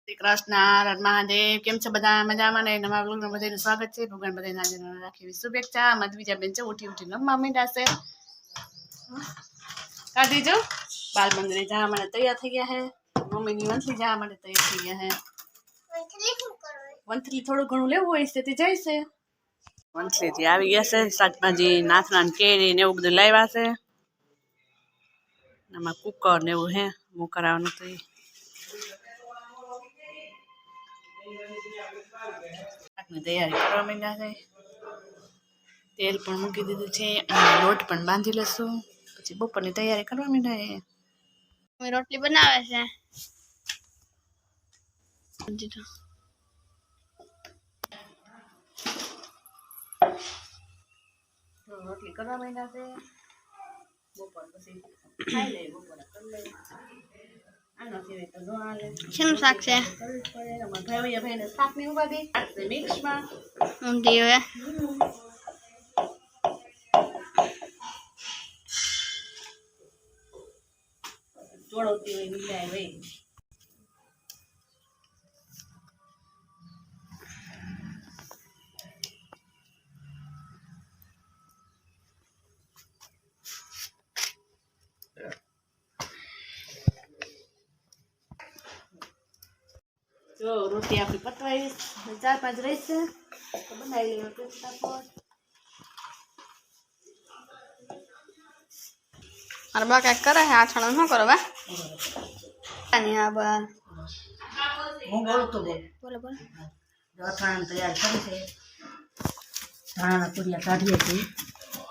શ્રી કૃષ્ણ હર મહાદેવ કેમ છે બધા મજામાં ને નવા બ્લોગમાં બધાનું સ્વાગત છે ભગવાન બધાને આજે રાખી શુભેચ્છા મધ્વિજા બેન છે ઉઠી રમવા માંડ્યા છે કાઢી જો બાલ મંદિરે જવા માટે તૈયાર થઈ ગયા છે મમ્મીની વંથલી જવા માટે તૈયાર થઈ ગયા છે વંથલી થોડું ઘણું લેવું હોય છે તે જાય છે વંથલી થી આવી ગયા છે શાકભાજી નાથના કેરી ને એવું બધું લાવ્યા છે આમાં કુકર ને એવું હે હું કરાવવાનું તો તૈયારી કરવા માંડ્યા છે તેલ પણ મૂકી દીધું છે અને લોટ પણ બાંધી લેશું પછી બપોરની તૈયારી કરવા માંડ્યા છે રોટલી બનાવે છે રોટલી કરવા માંડ્યા છે બપોર પછી ખાઈ લે બપોર કરી લે આનો સિવાય તો ન હાલે શેનું શાક છે ભાઈને શાક ની ઉપાધી મિક્સમાં ઊંધી હવે જોડોતી હોય મિલાય ભાઈ જો રોટી આપણી પતવાઈ 4-5 રહી છે તો બનાવી લઈએ ફટાફટ મારા બા કાંઈક કરે છે આછણ શું કરો બા આ બા હું બોલું તો બોલો બોલો અથાણા તૈયાર કરી છે ધાણાના પૂરિયા કાઢીએ છીએ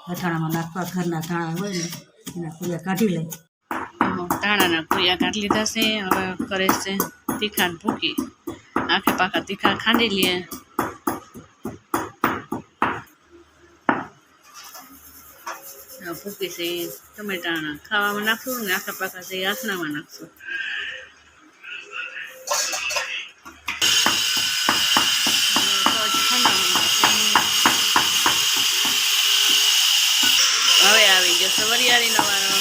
અથાણામાં નાખવા ઘરના ધાણા હોય ને એના પૂરિયા કાઢી લઈએ ધાણાના પૂરિયા કાઢી લીધા છે હવે કરે છે તીખા ભૂકી આખે પાકા તીખા ખાંડી લઈએ ભૂકી છે ટમેટાના ખાવામાં નાખશું ને આખા પાકા છે આસનામાં નાખશું હવે આવી ગયો સવરિયાળીનો વારો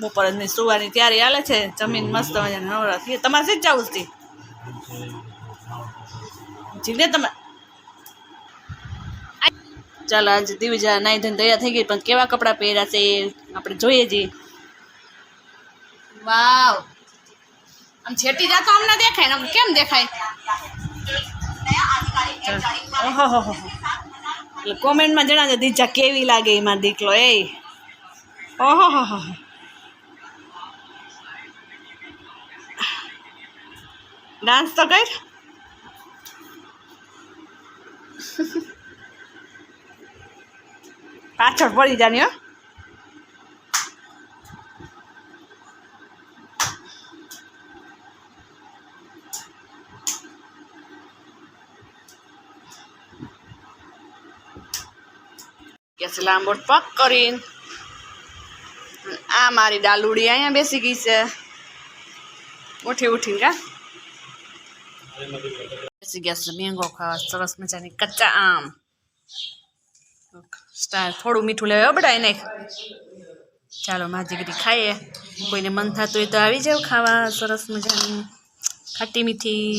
બપોરની સુવાની તૈયારી હાલે છે જમીન મસ્ત મજાને નવરા થઈએ તમારે શી જવું છે જીને તમે ચાલો આજે દિવ્યા નાઈ ધોઈને તૈયાર થઈ ગઈ પણ કેવા કપડાં પહેર્યા છે આપણે જોઈએ જી વાવ આમ છેટી જાતો અમને દેખાય ને આમ કેમ દેખાય ઓહો એટલે કોમેન્ટમાં જણાવજો દીજા કેવી લાગે એમાં દીકલો એ ઓહો ડાન્સ તો કર પાછળ પડી જાની હો ગેસ લાંબો પક કરીને આ મારી ડાલુડી અહીંયા બેસી ગઈ છે ઉઠીને કા બેસી ગયા છે મેંગો ખાવા સરસ મજાની કચ્ચા આમ સ્ટાર થોડું મીઠું લેવા બેટા એને ચાલો માજીગરી ખાઈએ કોઈને મન થતું હોય તો આવી જાવ ખાવા સરસ મજાની ખાટી મીઠી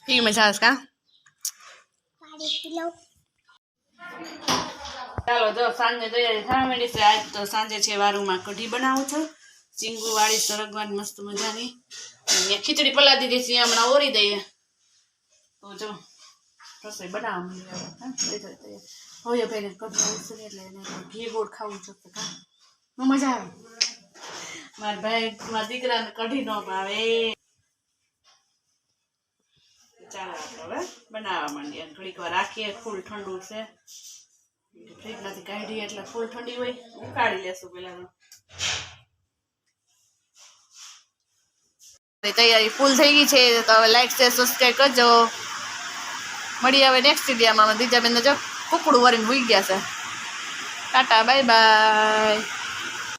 કેવી મજા આવે કા ચાલો જો સાંજે તૈયારી થવા માંડી છે આજ તો સાંજે છે વારુમાં કઢી બનાવું છું ચીંગુ વાળી સરગવાની મસ્ત મજાની ખીચડી પલા દીધી છે હમણાં ઓરી દઈએ તો જો રસોઈ બનાવવા હવે ભાઈને કઢી એટલે એને ઘી ગોળ ખાવું છે મજા આવે મારા ભાઈ મારા દીકરાને કઢી ન ભાવે ચાલો આપણે હવે બનાવવા માંડીએ ઘડીક વાર રાખીએ ફૂલ ઠંડુ છે ફ્રીજમાંથી કાઢીએ એટલે ફૂલ ઠંડી હોય ઉકાળી લેશું પેલા તૈયારી ફૂલ થઈ ગઈ છે તો હવે લાઈક શેર સબસ્ક્રાઈબ કરજો મળી આવે નેક્સ્ટ વિડીયોમાં દીજાબેન જો કુકડું વરીને હોઈ ગયા છે ટાટા બાય બાય